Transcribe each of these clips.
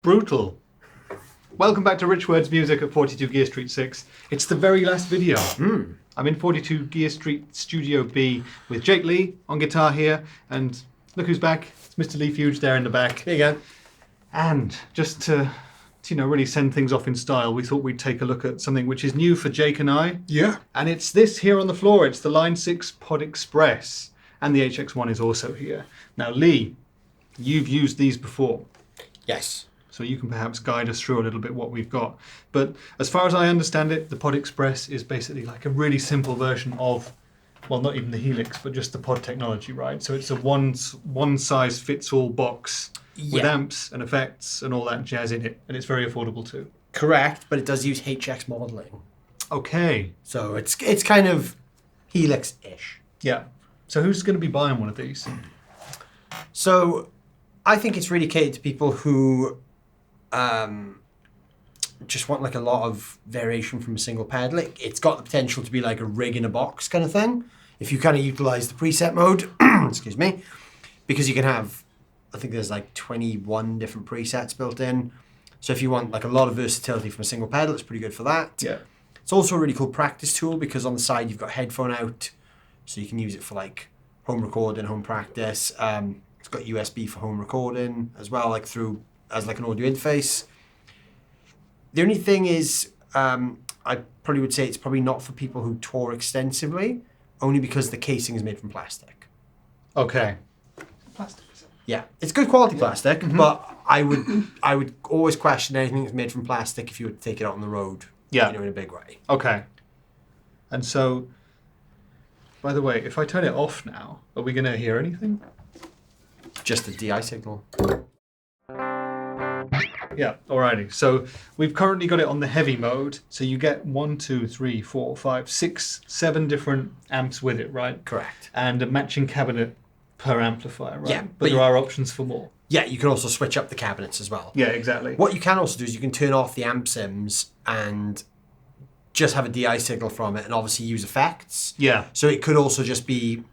Brutal. Welcome back to Rich Words Music at 42 Gear Street 6. It's the very last video. I'm in 42 Gear Street Studio B with Jake Leigh on guitar here, and look who's back. It's Mr. Leigh Fuge there in the back. There you go. And just to really send things off in style, we thought we'd take a look at something which is new for Jake and I. Yeah. And it's this here on the floor. It's the Line 6 Pod Express. And the HX1 is also here. Now, Leigh, you've used these before. Yes. So you can perhaps guide us through a little bit what we've got. But as far as I understand it, the Pod Express is basically like a really simple version of, well, not even the Helix, but just the pod technology, right? So it's a one size fits all box with amps and effects and all that jazz in it, and it's very affordable too. Correct, but it does use HX modeling. Okay. So it's kind of Helix-ish. Yeah. So who's going to be buying one of these? So I think it's really catered to people who just want like a lot of variation from a single pedal. It's got the potential to be like a rig in a box kind of thing. If you kind of utilize the preset mode, excuse me, because you can have, I think there's like 21 different presets built in. So if you want like a lot of versatility from a single pedal, it's pretty good for that. Yeah. It's also a really cool practice tool because on the side you've got headphone out, so you can use it for like home recording, home practice. It's got USB for home recording as well, like through as like an audio interface. The only thing is, I probably would say it's probably not for people who tour extensively, only because the casing is made from plastic. Okay. Plastic. Yeah, it's good quality plastic, but I would always question anything that's made from plastic if you were to take it out on the road. Yeah. In a big way. Okay. And so, by the way, if I turn it off now, are we going to hear anything? Just a DI signal. Yeah, alrighty. So we've currently got it on the heavy mode. So you get 1, 2, 3, 4, 5, 6, 7 different amps with it, right? Correct. And a matching cabinet per amplifier, right? Yeah, But there are options for more. Yeah, you can also switch up the cabinets as well. Yeah, exactly. What you can also do is you can turn off the amp sims and just have a DI signal from it and obviously use effects. Yeah. So it could also just be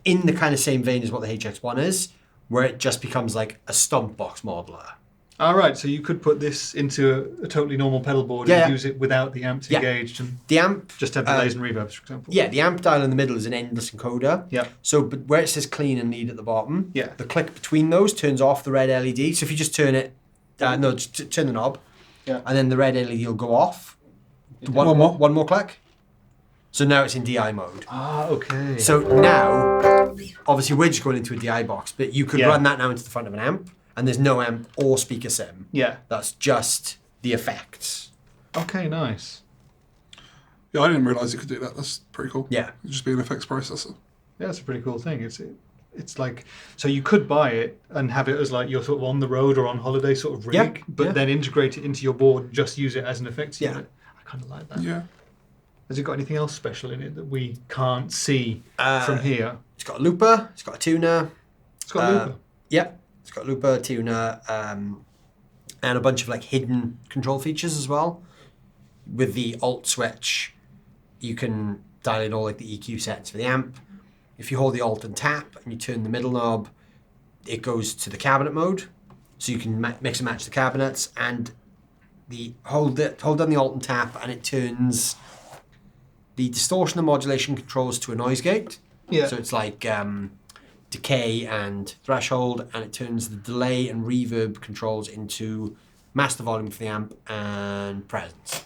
in the kind of same vein as what the HX1 is, where it just becomes like a stomp box modeler. All right, so you could put this into a totally normal pedal board and use it without the amps engaged and the amp just have delays and reverbs, for example. Yeah, the amp dial in the middle is an endless encoder. Yeah. So but where it says clean and lead at the bottom, yeah, the click between those turns off the red LED. So if you just turn it, just turn the knob, and then the red LED will go off. One more click. So now it's in DI mode. Ah, okay. So now, obviously we're just going into a DI box, but you could run that now into the front of an amp, and there's no amp or speaker sim. Yeah. That's just the effects. Okay, nice. Yeah, I didn't realise you could do that. That's pretty cool. Yeah. It'd just be an effects processor. Yeah, it's a pretty cool thing. It's like, so you could buy it and have it as like you're sort of on the road or on holiday sort of rig, but then integrate it into your board and just use it as an effects unit. I kind of like that. Yeah. Has it got anything else special in it that we can't see from here? It's got a looper, it's got a tuner. It's got a looper? Yep. It's got a looper, tuner, and a bunch of like hidden control features as well. With the alt switch, you can dial in all like the EQ settings for the amp. If you hold the alt and tap and you turn the middle knob, it goes to the cabinet mode. So you can mix and match the cabinets, and hold down the alt and tap, and it turns the distortion and modulation controls to a noise gate. Yeah. So it's like decay and threshold, and it turns the delay and reverb controls into master volume for the amp and presence.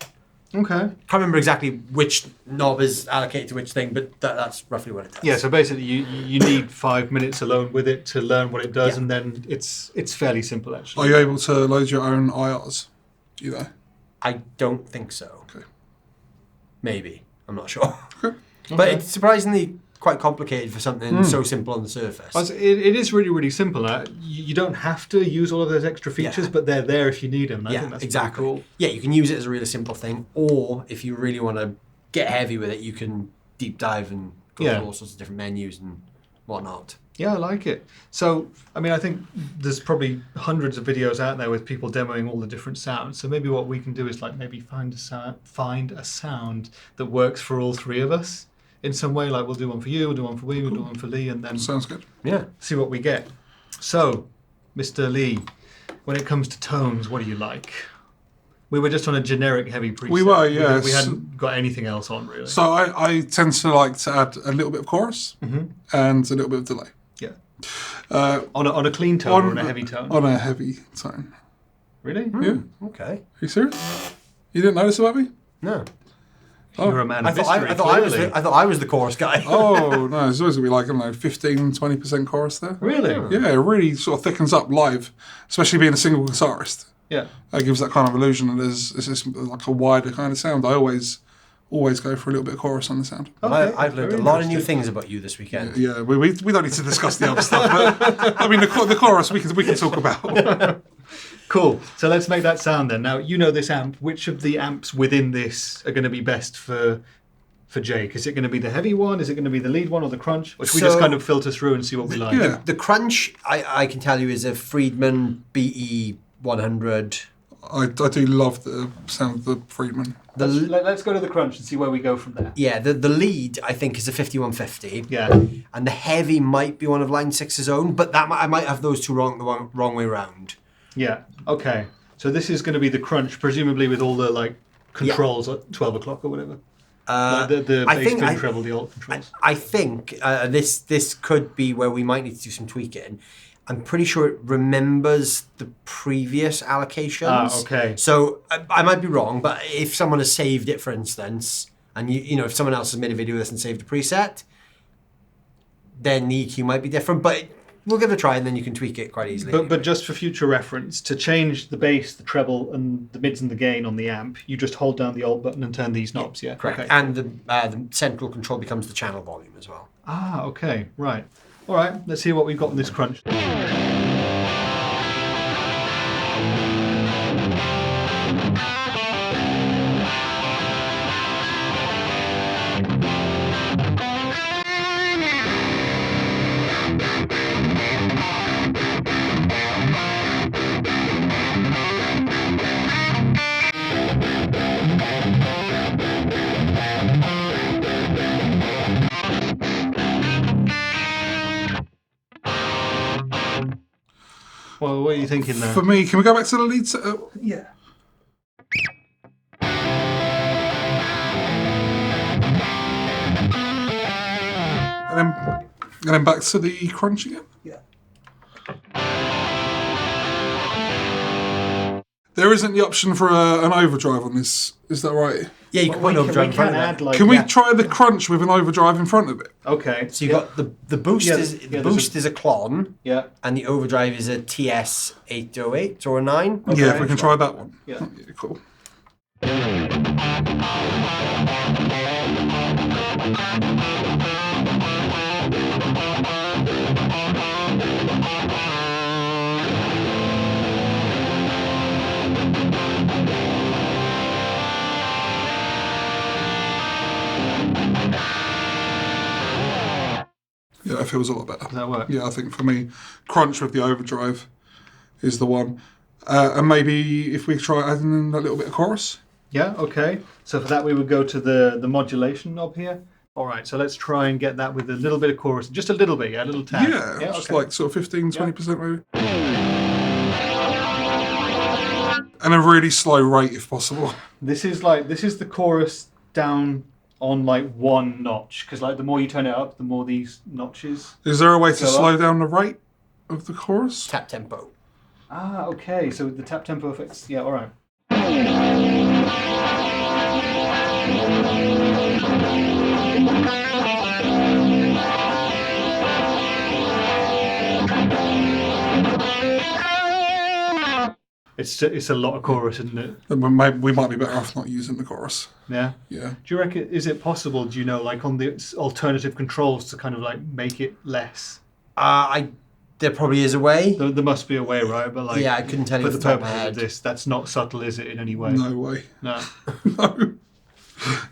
Okay. Can't remember exactly which knob is allocated to which thing, but that's roughly what it does. Yeah, so basically you need 5 minutes alone with it to learn what it does, and then it's fairly simple actually. Are you able to load your own IRs? I don't think so. Okay. Maybe. I'm not sure. Okay. But it's surprisingly quite complicated for something so simple on the surface. It is really, really simple. You don't have to use all of those extra features, but they're there if you need them. I think that's exactly. Pretty cool. Yeah, you can use it as a really simple thing, or if you really want to get heavy with it, you can deep dive and go through all sorts of different menus and whatnot. Yeah, I like it. So, I mean, I think there's probably hundreds of videos out there with people demoing all the different sounds. So maybe what we can do is like maybe find a sound that works for all three of us in some way. Like we'll do one for you, we'll do one for we'll do one for Leigh, and then Sounds good. Yeah. see what we get. So, Mr. Leigh, when it comes to tones, what do you like? We were just on a generic heavy preset. We were, yes. We hadn't got anything else on, really. So I tend to like to add a little bit of chorus and a little bit of delay. Yeah. On a clean tone or on a heavy tone? On a heavy tone. Really? Yeah. Okay. Are you serious? You didn't notice about me? No. You're a man of mystery, I thought I was the chorus guy. Oh, no. It's always going to be like, I don't know, 15, 20% chorus there. Really? Yeah, it really sort of thickens up live, especially being a single guitarist. Yeah. That gives that kind of illusion that there's just like a wider kind of sound. I always go for a little bit of chorus on the sound. Okay, I've learned a lot of new things about you this weekend. Yeah, we don't need to discuss the other stuff. But, I mean, the chorus we can talk about. Cool. So let's make that sound then. Now, you know this amp. Which of the amps within this are going to be best for Jake? Is it going to be the heavy one? Is it going to be the lead one or the crunch? Or should we just kind of filter through and see what we like? Yeah. The crunch, I can tell you, is a Friedman BE 100. I do love the sound of the Friedman. Let's go to the crunch and see where we go from there. Yeah, the lead, I think, is a 5150. Yeah. And the heavy might be one of Line 6's own, but I might have those two wrong way round. Yeah. Okay. So this is going to be the crunch, presumably with all the like controls at 12 o'clock or whatever. Like the bass, big treble, the alt controls. I think this could be where we might need to do some tweaking. I'm pretty sure it remembers the previous allocations. Ah, okay. So I might be wrong, but if someone has saved it, for instance, and you know if someone else has made a video of this and saved a preset, then the EQ might be different. But we'll give it a try, and then you can tweak it quite easily. But just for future reference, to change the bass, the treble, and the mids and the gain on the amp, you just hold down the Alt button and turn these knobs, yeah? Correct. Okay. And the central control becomes the channel volume as well. Ah, okay, right. All right, let's see what we've got in this crunch. Well, what are you thinking there? For me, can we go back to the lead setup? Yeah. And then back to the crunch again? Yeah. There isn't the option for an overdrive on this, is that right? Yeah, you can put an overdrive in front of it. Can we try the crunch with an overdrive in front of it? Okay. So you got the boost is a Klon. Yeah. And the overdrive is a TS 808 or a 9. Okay. Yeah, if we can try that one. Yeah. Cool. Yeah, that feels a lot better. Does that work? Yeah, I think for me, crunch with the overdrive is the one. And maybe if we try adding in a little bit of chorus. Yeah, okay. So for that we would go to the modulation knob here. All right, so let's try and get that with a little bit of chorus. Just a little bit, yeah, a little tad. Yeah, just okay. like sort of 15, 20% maybe. And a really slow rate if possible. This is the chorus down on like one notch, because like the more you turn it up, the more these notches. Is there a way to go slow up. down the rate of the chorus? Tap tempo. Ah, okay. So the tap tempo effects. Yeah, all right. It's a lot of chorus, isn't it? We might be better off not using the chorus. Yeah. Yeah. Do you reckon, is it possible, do you know, like on the alternative controls to kind of like make it less? There probably is a way. There must be a way, right? But like, Yeah, I couldn't tell you for off the the top of my purposes of head. this, that's not subtle, is it, in any way? No way. No. No.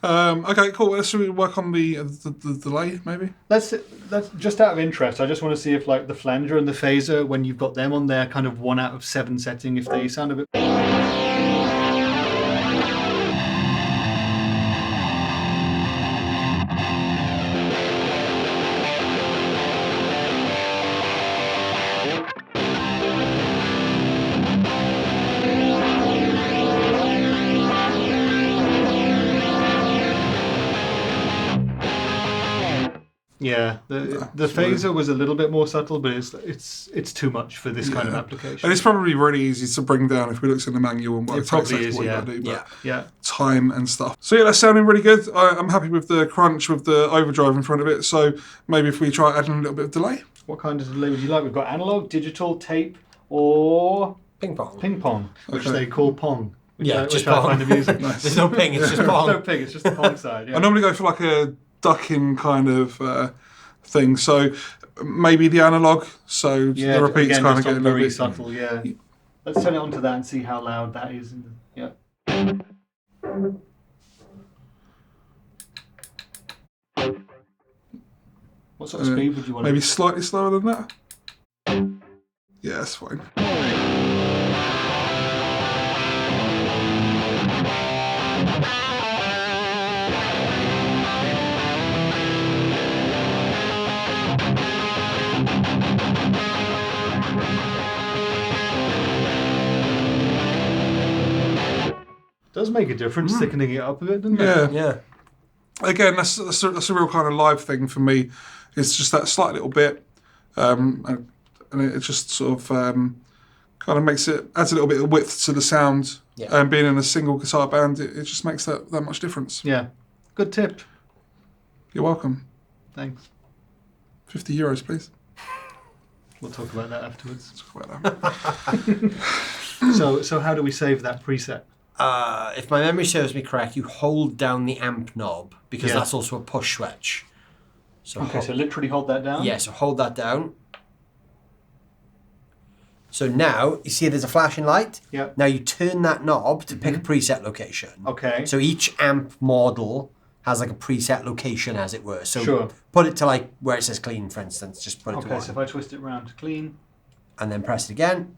Okay, cool. Should we work on the delay, maybe? Let's just out of interest. I just want to see if like the flanger and the phaser, when you've got them on their kind of 1 out of 7 setting, if they sound a bit. Yeah, the phaser was a little bit more subtle, but it's too much for this kind of application. And it's probably really easy to bring down if we look in the manual and It probably is, what you yeah. gotta do, but Yeah. time and stuff. So yeah, that's sounding really good. I'm happy with the crunch with the overdrive in front of it. So maybe if we try adding a little bit of delay. What kind of delay would you like? We've got analog, digital, tape, or Ping pong. ping pong, which they call pong. Just I pong. find amusing. There's no ping, it's just pong. There's no ping, it's just the pong side. Yeah. I normally go for like a ducking kind of thing. So maybe the analog. So the repeats again, kind of just get a on little very bit subtle. Yeah. Let's turn it on to that and see how loud that is. Yeah. What sort of speed would you want? Maybe slightly slower than that. Yeah, that's fine. Does make a difference, thickening it up a bit, doesn't it? Yeah. Again, that's a real kind of live thing for me. It's just that slight little bit, and it just sort of kind of adds a little bit of width to the sound. Yeah. And being in a single guitar band, it just makes that much difference. Yeah. Good tip. You're welcome. Thanks. €50, please. We'll talk about that afterwards. Let's talk about that. So how do we save that preset? If my memory serves me correct, you hold down the amp knob because Yeah. that's also a push switch. So Okay, so literally hold that down? yeah, so hold that down. So now, you see there's a flashing light? Yep. Now you turn that knob to pick a preset location. Okay. So each amp model has like a preset location, as it were. So Sure. put it to like where it says clean, for instance. Just put it to Okay, one. so if I twist it around to clean, And then press it again.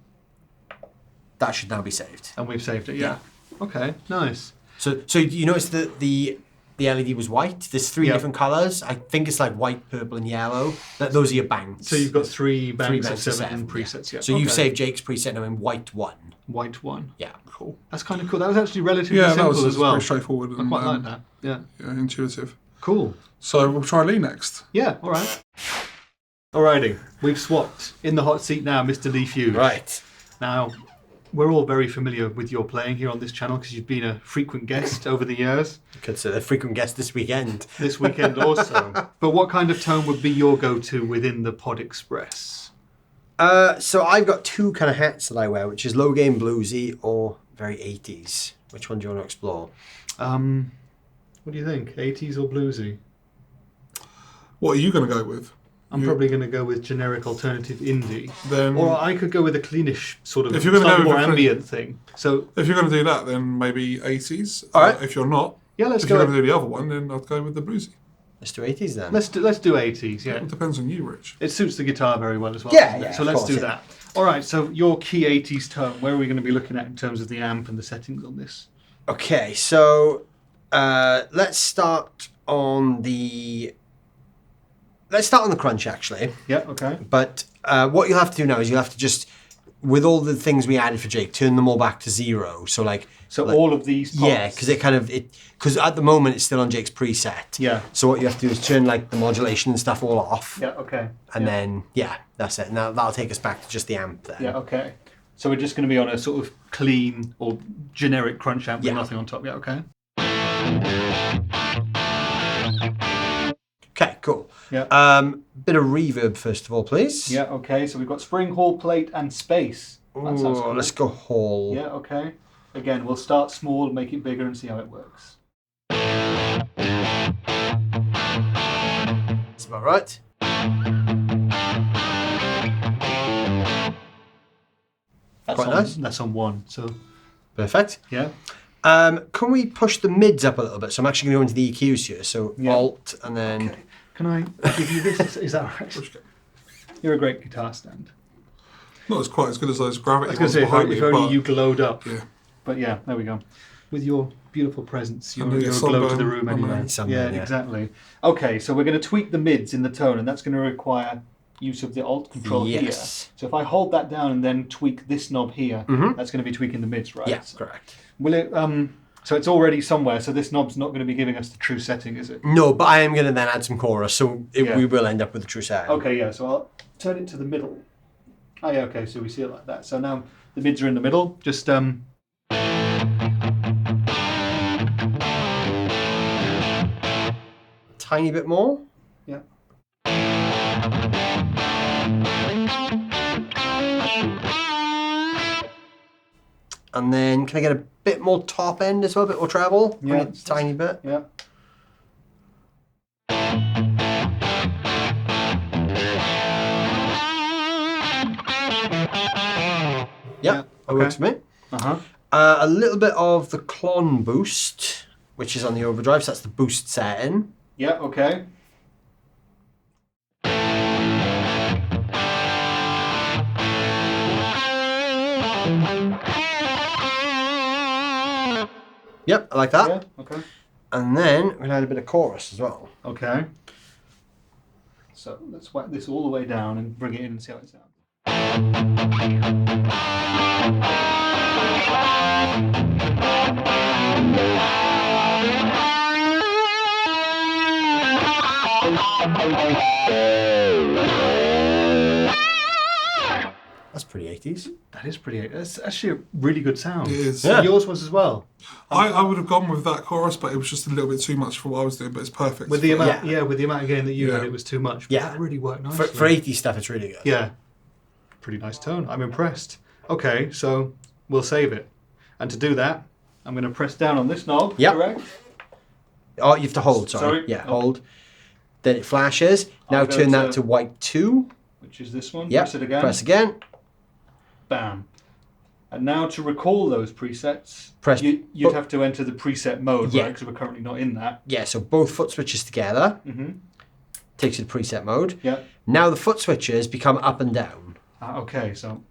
That should now be saved. and we've saved it, yeah. Okay, nice. So you notice that the LED was white. There's three Yeah. different colours. I think it's like white, purple, and yellow. Those are your banks. So you've got three banks of banks of seven seven, presets, yeah. So you've saved Jake's preset now in white 1. White one. Yeah. Cool. That's kind of cool. That was actually relatively Yeah, that simple was as well. very straightforward. I quite like that. Yeah. Intuitive. Cool. So we'll try Leigh next. Yeah, all right. Alrighty, we've swapped. In the hot seat now, Mr. Leigh Fuge. Right. Now, we're all very familiar with your playing here on this channel because you've been a frequent guest over the years. Consider a frequent guest this weekend. This weekend also. But what kind of tone would be your go-to within the Pod Express? So I've got two kind of hats that I wear, which is low gain bluesy or very 80s. Which one do you want to explore? What do you think? 80s or bluesy? What are you going to go with? I'm probably going to go with generic alternative indie. Then, Or I could go with a cleanish sort of If you're gonna slightly go more with a ambient thing. So, if you're going to do that, then maybe 80s. All right. If you're not, yeah, let's if go. you're going to do the other one, then I'd go with the bluesy. Let's do 80s then. Let's do 80s, yeah. It depends on you, Rich. It suits the guitar very well as well. Yeah, doesn't it? yeah, So of let's course, do yeah. that. All right, so your key 80s tone, where are we going to be looking at in terms of the amp and the settings on this? Okay, so let's start on the crunch actually. Yeah, okay. But what you'll have to do now is you'll have to just, with all the things we added for Jake, turn them all back to 0. So like All of these parts. yeah, because at the moment it's still on Jake's preset. Yeah. So what you have to do is turn like the modulation and stuff all off. Yeah, okay. And yeah. then that's it. Now that'll take us back to just the amp then. Yeah, okay. So we're just going to be on a sort of clean or generic crunch amp with Yeah. nothing on top. Yeah, okay. Okay, cool. Yeah. Bit of reverb first of all, please. Yeah, okay. So we've got spring, hall plate, and space. That sounds Ooh, cool. let's go hall. Yeah, okay. Again, we'll start small, make it bigger, and see how it works. That's about right. That's Quite on, nice. That's on 1. So Perfect. yeah. Can we push the mids up a little bit? So I'm actually going to go into the EQs here. So Yeah. Alt and then Okay. Can I give you this? Is that all right? You're a great guitar stand. Not as quite as good as those I gravity was going ones to say, behind if me, only but you glowed up. yeah. But yeah, there we go. With your beautiful presence, you're And a your glow to the sunburn, room I know. anyway. Sunburn, yeah. Exactly. Okay, so we're going to tweak the mids in the tone, and that's going to require use of the Alt control here. Yes. So if I hold that down and then tweak this knob here, Mhm. that's going to be tweaking the mids, right? yeah, correct. Will it So it's already somewhere, so this knob's not going to be giving us the true setting, is it? No, but I am going to then add some chorus, so Yeah. we will end up with a true setting. Okay, yeah, so I'll turn it to the middle. Oh yeah, okay, so we see it like that. So now the mids are in the middle, just Tiny bit more. yeah. And then can I get a bit more top end as well, a bit more treble? Yeah, Only a tiny bit. Yeah. Yeah, that works for me. Uh-huh. A little bit of the clon boost, which is on the overdrive, so that's the boost setting. Yeah, okay. Yep, I like that. Yeah, okay. And then we're going to add a bit of chorus as well. Okay. So let's whack this all the way down and bring it in and see how it sounds. That's pretty 80s. That is pretty. That's actually a really good sound. It is. Yeah. Yours was as well. I would have gone with that chorus, but it was just a little bit too much for what I was doing. But it's perfect. With the for- amount, Yeah. with the amount of gain that you had, Yeah. it was too much. But Yeah. that really worked nicely. For 80s stuff, it's really good. Yeah, pretty nice tone. I'm impressed. Okay, so we'll save it, and to do that, I'm going to press down on this knob. Yep. Correct. Oh, you have to hold, sorry. Sorry? Yeah, Oh. hold. Then it flashes. Now I'll go turn that to- to white 2. Which is this one. Yep. Press it again. Press again. Bam. And now to recall those presets, Press- you'd have to enter the preset mode, Yeah. right? Because we're currently not in that. Yeah, so both foot switches together. Mm-hmm. Takes you to preset mode. Yeah. Now the foot switches become up and down. Okay, so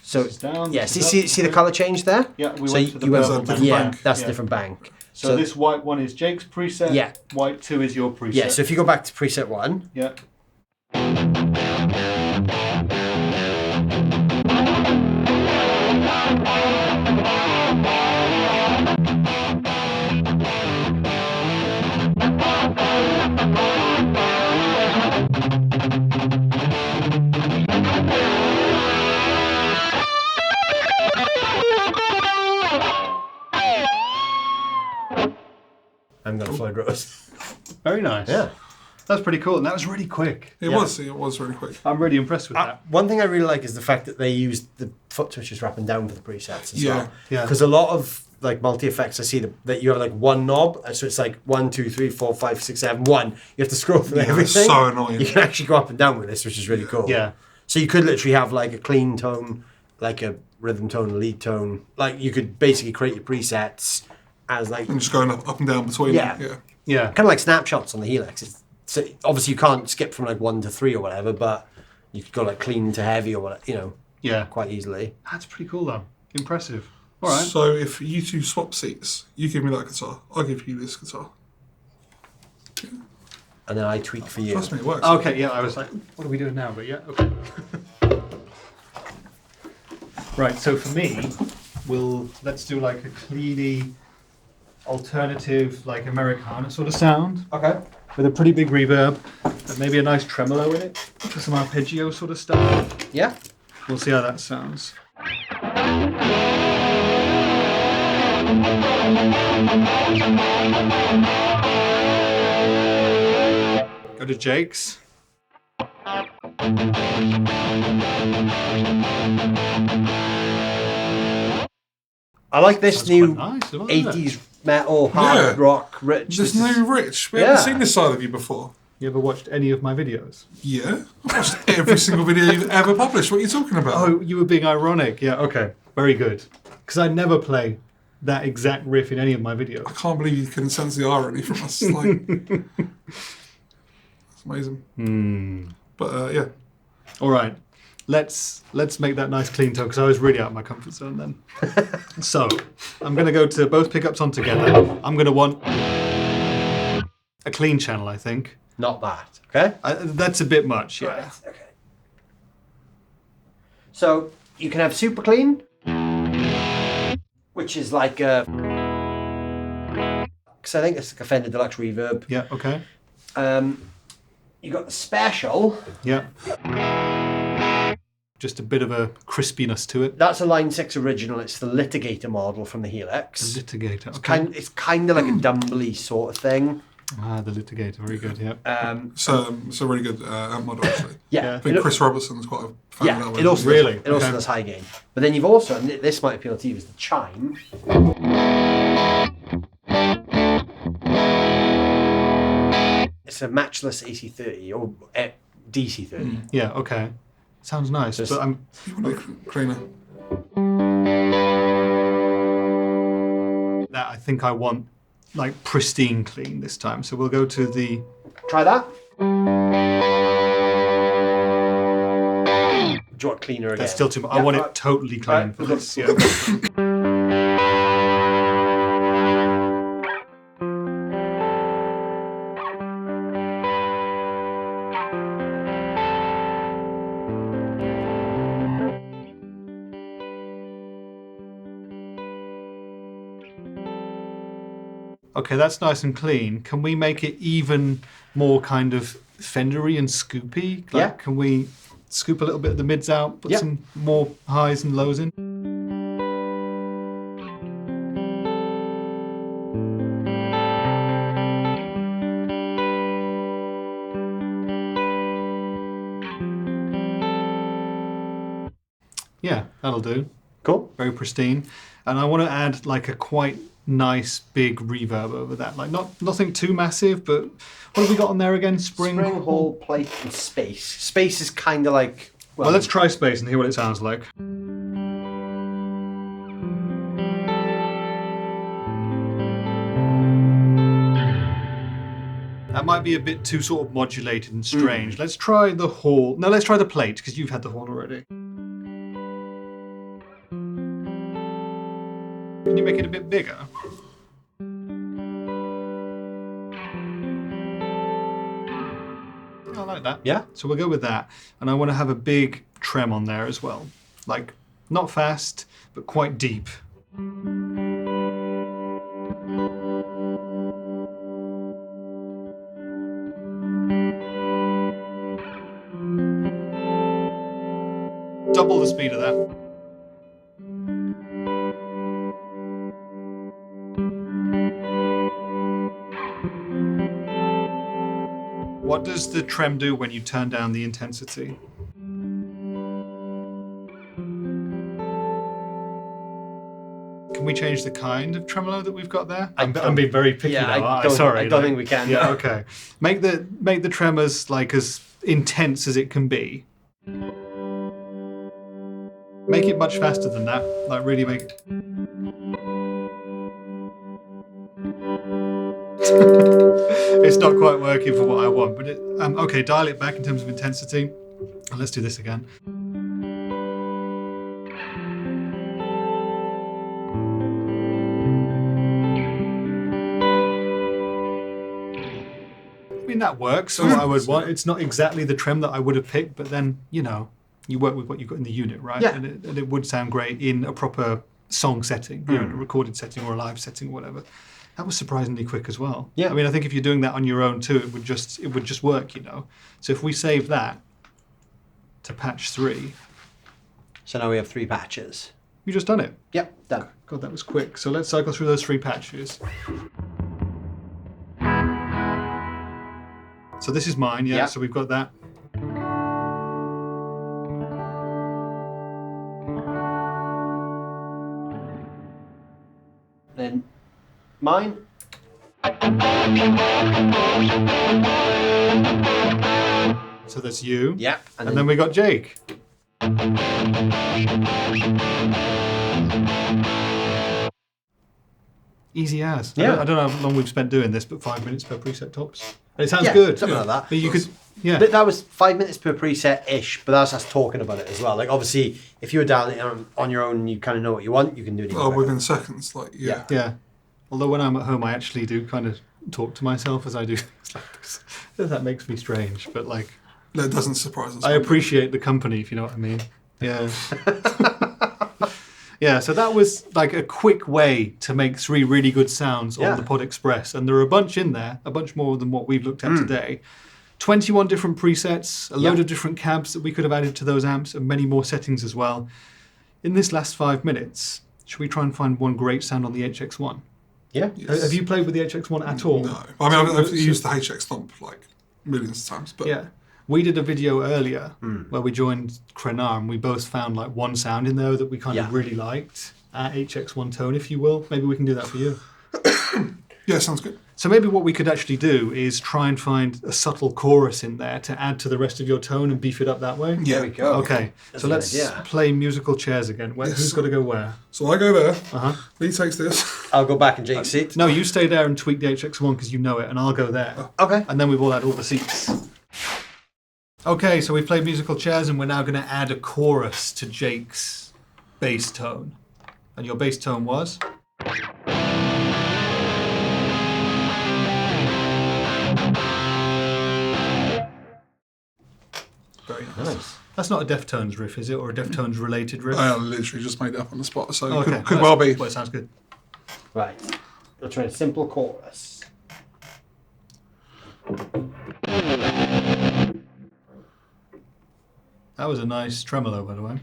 So this is down. yeah, this is up. see the color change there? Yeah, we So went to the you went purple That's a bank. different yeah, bank. that's Yeah. a different bank. So this white one is Jake's preset. Yeah. White 2 is your preset. Yeah, so if you go back to preset 1, Yeah. I'm gonna Floyd Rose. Very nice. Yeah. That's pretty cool, and that was really quick. It was really quick. I'm really impressed with that. One thing I really like is the fact that they used the foot switches wrapping down for the presets as Yeah. well. Yeah. Because a lot of like multi effects, I see that you have like one knob, so it's like 1, 2, 3, 4, 5, 6, 7, 1. You have to scroll through It's everything. so annoying. You can actually go up and down with this, which is really cool. Yeah. So you could literally have like a clean tone, like a rhythm tone, a lead tone. Like you could basically create your presets as like And just going up and down between Yeah. them. Yeah. Yeah. kind of like snapshots on the Helix. So obviously you can't skip from like 1 to 3 or whatever, but you could go like clean to heavy or whatever, you know, Yeah. quite easily. That's pretty cool, though. Impressive. All right. So if you two swap seats, you give me that guitar, I'll give you this guitar. And then I tweak for you. Trust me, it works. Okay, yeah, I was like, what are we doing now? But yeah, okay. Right, so for me, let's do like a cleany, alternative, like Americana sort of sound Okay. with a pretty big reverb and maybe a nice tremolo in it for some arpeggio sort of stuff. Yeah. We'll see how that sounds. Go to Jake's. I like this Sounds new quite nice, doesn't it? 80s metal, hard Yeah. rock, rich. This This is- new Rich. We Yeah. haven't seen this side of you before. You ever watched any of my videos? Yeah. I've watched every single video you've ever published. What are you talking about? Oh, you were being ironic. Yeah, okay. Very good. Because I never play that exact riff in any of my videos. I can't believe you couldn't sense the irony from us. Like, it's amazing. But yeah. All right. Let's make that nice clean tone because I was really out of my comfort zone then. So, I'm going to go to both pickups on together. I'm going to want a clean channel, I think. Not that. Okay. That's a bit much, yeah. Right, okay. So you can have super clean, which is like a Deluxe, I think. It's like a Fender Deluxe reverb. Yeah, okay. You got the Special. Yeah. Just a bit of a crispiness to it. That's a Line 6 original. It's the Litigator model from the Helix. Litigator, okay. It's kind of like a Dumbly sort of thing. Ah, the Litigator, very good, yeah. So it's a really good amp model, actually. Yeah. I think Chris Robertson's quite a fan of that one. It also Really? It also does high gain. But then you've also, and this might appeal to you, is the Chime. It's a matchless AC30 or DC30. Yeah, okay. Sounds nice, but I'm... You want to cleaner? That I think I want, like, pristine clean this time. So we'll go to the... Try that. Do you want cleaner again? That's still too much. Yeah, I want right. it totally clean Right, for we'll this, go. yeah. Okay, that's nice and clean. Can we make it even more kind of Fendery and scoopy? Like, Yeah. Can we scoop a little bit of the mids out, put Yeah. some more highs and lows in? Yeah, that'll do. Cool. Very pristine. And I want to add like a quite nice big reverb over that. Like nothing too massive, but what have we got on there again? Spring Hall, Plate, and Space. Space is kind of like... Well, let's try Space and hear what it sounds like. That might be a bit too sort of modulated and strange. Let's try the Hall. No, let's try the Plate, because you've had the Hall already. Can you make it a bit bigger? I like that. Yeah. So we'll go with that. And I want to have a big trem on there as well. Like, not fast, but quite deep. Double the speed of that. What does the trem do when you turn down the intensity? Can we change the kind of tremolo that we've got there? I'm being very picky now. I don't think we can. Yeah, okay. Make the tremors like as intense as it can be. Make it much faster than that. Like really make it. It's not quite working for what I want, but okay, dial it back in terms of intensity. And let's do this again. I mean, that works for what I would want. It's not exactly the trem that I would have picked, but then, you know, you work with what you've got in the unit, right? Yeah. And it would sound great in a proper song setting, you know, in a recorded setting or a live setting or whatever. That was surprisingly quick as well. Yeah. I mean, I think if you're doing that on your own too, it would just work, you know. So if we save that to patch 3, So now we have 3 patches. you just done it. Yep, done. God, that was quick. So let's cycle through those 3 patches. So this is mine, yeah. Yeah. So we've got that. Then mine. So that's you. Yep. And then we got Jake. Easy as. Yeah. I don't know how long we've spent doing this, but 5 minutes per preset tops. And it sounds Yeah, good. something like that. But you could, yeah. But that was 5 minutes per preset-ish, but that's us talking about it as well. Like, obviously, if you were down it on your own and you kind of know what you want, you can do it. Oh, within seconds, like, yeah. Yeah. Although when I'm at home, I actually do kind of talk to myself as I do. That makes me strange, but like... That doesn't surprise us. I appreciate the company, if you know what I mean. Yeah. Yeah, so that was like a quick way to make 3 really good sounds on the Pod Express. And there are a bunch in there, a bunch more than what we've looked at today. 21 different presets, a load of different cabs that we could have added to those amps, and many more settings as well. In this last 5 minutes, should we try and find one great sound on the HX1? Yeah. Yes. Have you played with the HX1 at all? No. I mean, I've used the HX Stomp like millions of times. But Yeah. We did a video earlier where we joined Krenar, and we both found like one sound in there that we kind of really liked. HX1 tone, if you will. Maybe we can do that for you. yeah, sounds good. So maybe what we could actually do is try and find a subtle chorus in there to add to the rest of your tone and beef it up that way. Yeah. There we go. Okay, so let's play musical chairs again. Who's got to go where? So I go there. Leigh takes this. I'll go back in Jake's seat. No, you stay there and tweak the HX1 because you know it, and I'll go there. Okay. And then we've all had all the seats. Okay, so we've played musical chairs, and we're now going to add a chorus to Jake's bass tone. And your bass tone was? Very nice. That's not a Deftones riff, is it? Or a Deftones related riff? I literally just made it up on the spot, so Okay. could well be. Well, it sounds good. Right. We'll try a simple chorus. That was a nice tremolo, by the way.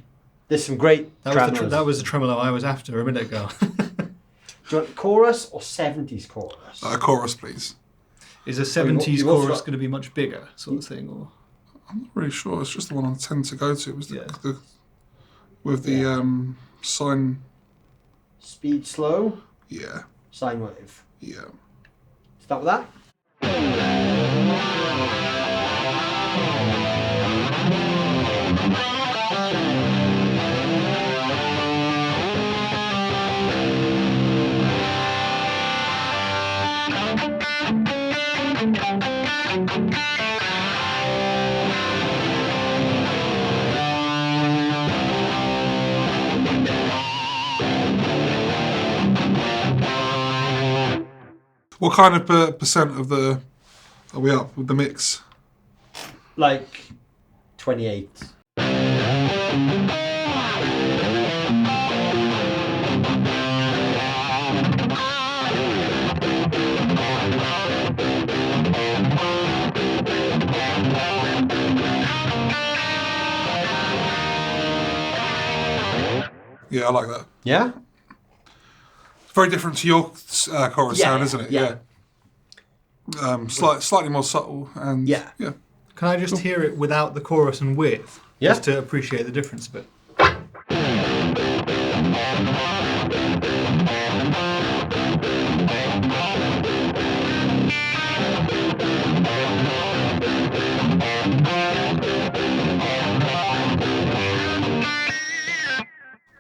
There's some great tremolos. That was the tremolo I was after a minute ago. Do you want chorus or 70s chorus? Chorus, please. Is a 70s you've also chorus got- going to be much bigger, sort of thing? Or I'm not really sure. It's just the one I tend to go to. Was Yeah. with the sine. Speed slow, Yeah. sine wave. Yeah. Start with that. What kind of percent of the are we up with the mix? Like 28. Yeah, I like that. Yeah? Very different to your chorus sound, isn't it? Yeah. Slightly more subtle and Yeah. can I just hear it without the chorus and with? Yeah. Just to appreciate the difference a bit.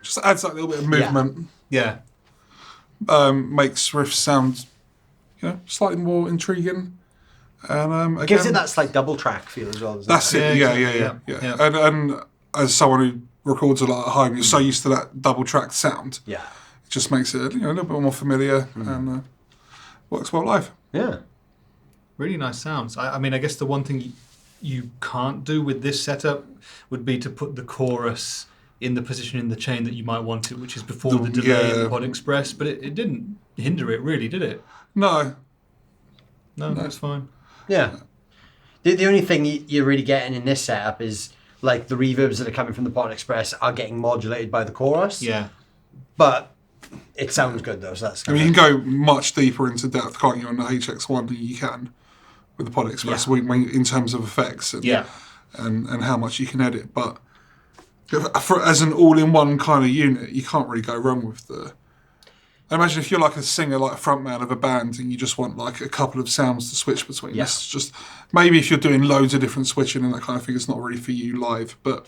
just adds that little bit of movement. Yeah. Makes riffs sound, slightly more intriguing. And again, Gives it that slight double track feel as well, doesn't that's it? it. Yeah, Yeah. exactly. Yeah. And as someone who records a lot at home, you're so used to that double tracked sound. Yeah. It just makes it a little bit more familiar and works well live. Yeah. Really nice sounds. I mean, I guess the one thing you can't do with this setup would be to put the chorus in the position in the chain that you might want it, which is before the delay in the Pod Express, but it didn't hinder it really, did it? No. No, that's fine. Yeah. The only thing you're really getting in this setup is like the reverbs that are coming from the Pod Express are getting modulated by the chorus. Yeah. But it sounds good though, so that's I mean, you can go much deeper into depth, can't you, on the HX1 than you can with the Pod Express in terms of effects and, and how much you can edit. But as an all-in-one kind of unit, you can't really go wrong with the... I imagine if you're like a singer, like a frontman of a band, and you just want like a couple of sounds to switch between. Yeah. It's just maybe if you're doing loads of different switching and that kind of thing, it's not really for you live. But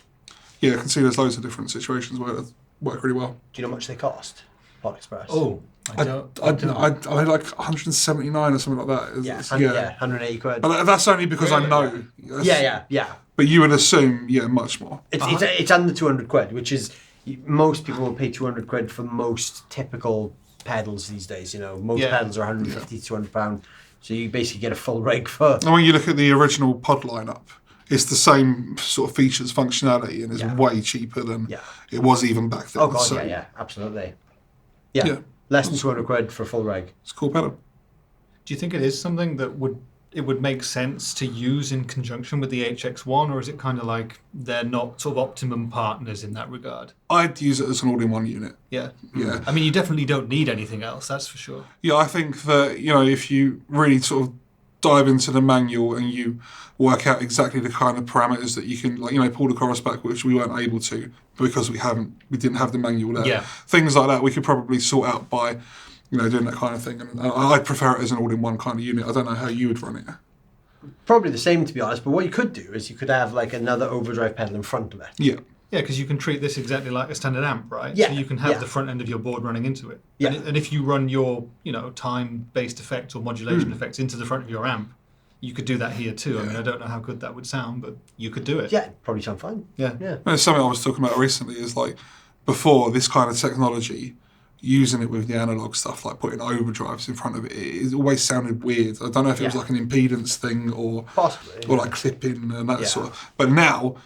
yeah, I can see there's loads of different situations where it work really well. Do you know how much they cost? Pod Express. Oh, I like 179 or something like that. Yeah, It's- 180 quid. But that's only because I know. Yeah. But you would assume, much more. It's under 200 quid, which is most people will pay 200 quid for most typical pedals these days. Most pedals are 150 to 200 pound. So you basically get a full rig for. And when you look at the original pod lineup, it's the same sort of features, functionality, and it's way cheaper than it was even back then. Oh god, so, yeah, absolutely. Yeah, less than 200 quid for a full rig. It's a cool pedal. Do you think it is something that would make sense to use in conjunction with the HX1, or is it kind of like they're not sort of optimum partners in that regard? I'd use it as an all-in-one unit. Yeah. Yeah. I mean, you definitely don't need anything else, that's for sure. Yeah, I think that, if you really sort of dive into the manual and you work out exactly the kind of parameters that you can, like, pull the chorus back, which we weren't able to because we didn't have the manual there. Yeah. Things like that we could probably sort out by, doing that kind of thing. And I'd prefer it as an all-in-one kind of unit. I don't know how you would run it. Probably the same, to be honest, but what you could do is you could have like another overdrive pedal in front of it. Yeah. Yeah, because you can treat this exactly like a standard amp, right? Yeah. So you can have the front end of your board running into it. Yeah. And if you run your, time-based effects or modulation effects into the front of your amp, you could do that here too. I mean, I don't know how good that would sound, but you could do it. Yeah, probably sound fine. Yeah. Yeah. There's something I was talking about recently is like, before this kind of technology, using it with the analog stuff, like putting overdrives in front of it, it always sounded weird. I don't know if it was like an impedance thing or Possibly, or like clipping and that sort of. But now,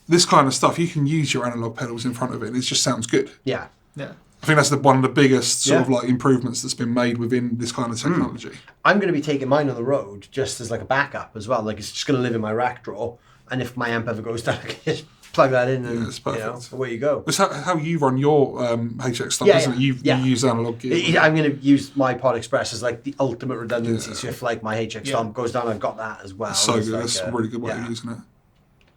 this kind of stuff, you can use your analog pedals in front of it, and it just sounds good. Yeah. Yeah. I think that's one of the biggest sort of like improvements that's been made within this kind of technology. I'm going to be taking mine on the road just as like a backup as well. Like it's just going to live in my rack drawer, and if my amp ever goes down, I can just plug that in and it's perfect. away you go. It's how you run your HX stuff, Yeah, isn't it? You use analog gear. I'm going to use my Pod Express as like the ultimate redundancy. So if like my HX stomp goes down, I've got that as well. So It's good. like, That's a really good way of using it.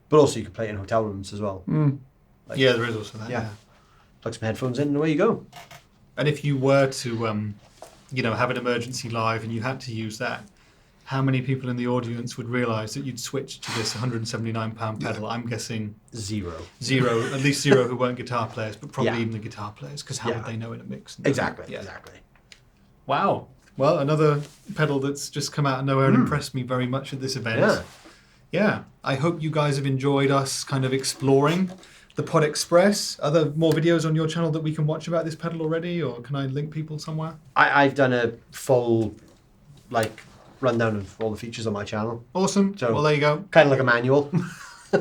But also you can play it in hotel rooms as well. Like, Yeah, there is also that. Yeah. Plug some headphones in and away you go. And if you were to, have an emergency live and you had to use that, how many people in the audience would realise that you'd switch to this £179 pedal? I'm guessing Zero. at least zero who weren't guitar players, but probably Yeah. even the guitar players, because how would they know in a mix? Exactly. Yeah. Exactly. Wow. Well, another pedal that's just come out of nowhere and impressed me very much at this event. Yeah. Yeah. I hope you guys have enjoyed us kind of exploring the Pod Express. Are there more videos on your channel that we can watch about this pedal already, or can I link people somewhere? I've done a full rundown of all the features on my channel. Awesome. So- Well, there you go. Kind of like a manual.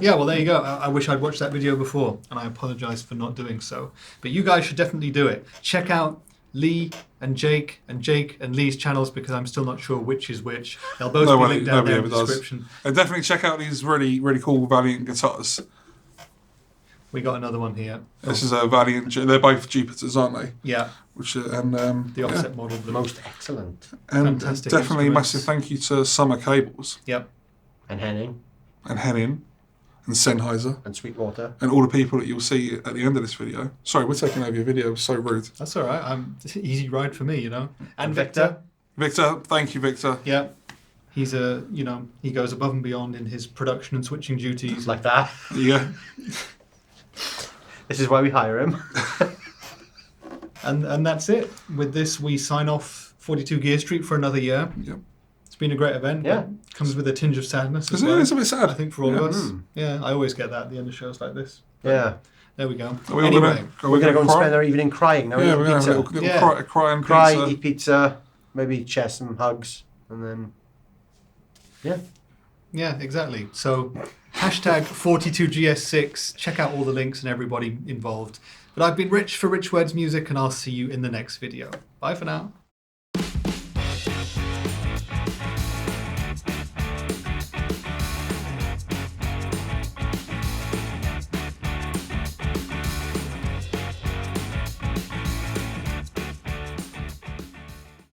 Yeah, well, there you go. I wish I'd watched that video before, and I apologise for not doing so. But you guys should definitely do it. Check out Leigh and Jake and Leigh's channels, because I'm still not sure which is which. They'll both be linked down there in the description. And definitely check out these really, really cool Valiant guitars. We got another one here. This is a Valiant. They're both Jupiters, aren't they? Yeah, The offset model. The most excellent. And Fantastic definitely a instruments. massive thank you to Summer Cables Yep. And Henning. and Henning and Sennheiser And Sweetwater. and all the people that you'll see at the end of this video. Sorry, we're taking over your video. It was so rude. That's all right. It's an easy ride for me, And Victor. Victor, thank you, Victor. Yeah. He's he goes above and beyond in his production and switching duties. Like that. Yeah. This is why we hire him. And that's it. With this, we sign off 42 Gear Street for another year. Yep. It's been a great event. Yeah. But comes with a tinge of sadness as Isn't well. it? It's a bit sad. I think for all of us. Yeah, I always get that at the end of shows like this. Yeah. There we go. Are we all Anyway, We're going to go and cry? spend our evening crying now. Yeah, Eat we're going to have a pizza. little Yeah. cry and Cry, pizza. eat pizza, maybe share some hugs, and then... Yeah. yeah, exactly. So, hashtag 42GS6. Check out all the links and everybody involved. But I've been Rich for Rich Words Music, and I'll see you in the next video. Bye for now.